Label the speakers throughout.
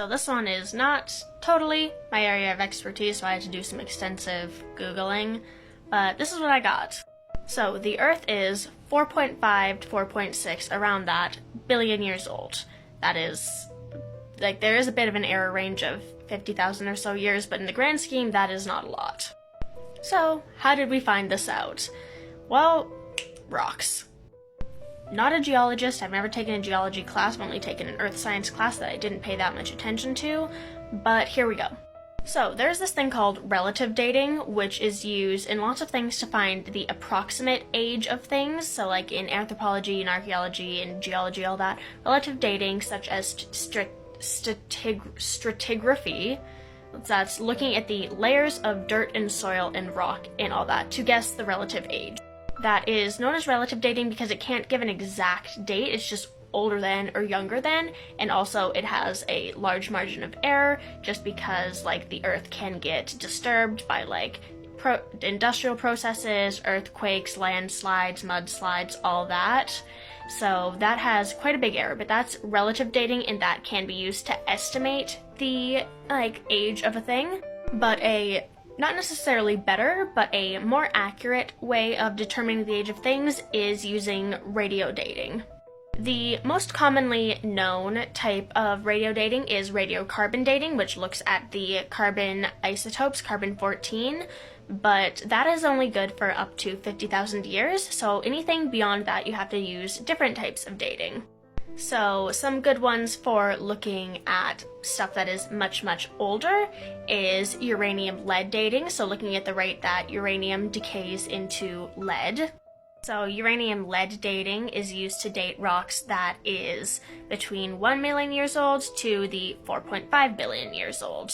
Speaker 1: So this one is not totally my area of expertise, so I had to do some extensive Googling, but this is what I got. So the Earth is 4.5 to 4.6, around that, billion years old. That is, like, there is a bit of an error range of 50,000 or so years, but in the grand scheme, that is not a lot. So, how did we find this out? Well, rocks. Not a geologist, I've never taken a geology class, I've only taken an earth science class that I didn't pay that much attention to, but here we go. So, there's this thing called relative dating, which is used in lots of things to find the approximate age of things, so like in anthropology and archaeology and geology, all that. Relative dating, such as stratigraphy, that's looking at the layers of dirt and soil and rock and all that to guess the relative age. That is known as relative dating because it can't give an exact date, it's just older than or younger than, and also it has a large margin of error just because like the earth can get disturbed by like industrial processes, earthquakes, landslides, mudslides, all that. So that has quite a big error, but that's relative dating, and that can be used to estimate the like age of a thing. But a not necessarily better, but a more accurate way of determining the age of things is using radio dating. The most commonly known type of radio dating is radiocarbon dating, which looks at the carbon isotopes, carbon-14, but that is only good for up to 50,000 years, so anything beyond that you have to use different types of dating. So some good ones for looking at stuff that is much, much older is uranium-lead dating, so looking at the rate that uranium decays into lead. So uranium-lead dating is used to date rocks that is between 1 million years old to the 4.5 billion years old.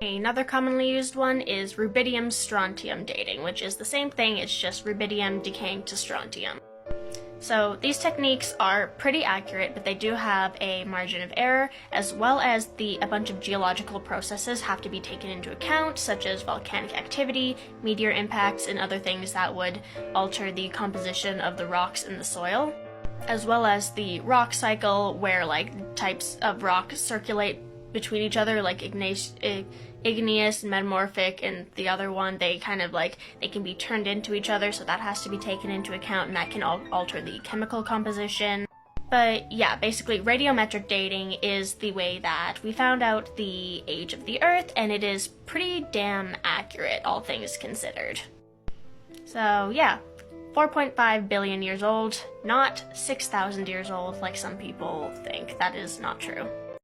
Speaker 1: Another commonly used one is rubidium-strontium dating, which is the same thing, it's just rubidium decaying to strontium. So these techniques are pretty accurate, but they do have a margin of error, as well as a bunch of geological processes have to be taken into account, such as volcanic activity, meteor impacts, and other things that would alter the composition of the rocks in the soil, as well as the rock cycle, where like types of rock circulate between each other, like igneous and metamorphic, and the other one, they kind of like, they can be turned into each other, so that has to be taken into account, and that can alter the chemical composition. But yeah, basically radiometric dating is the way that we found out the age of the Earth, and it is pretty damn accurate, all things considered. So yeah, 4.5 billion years old, not 6,000 years old like some people think. That is not true.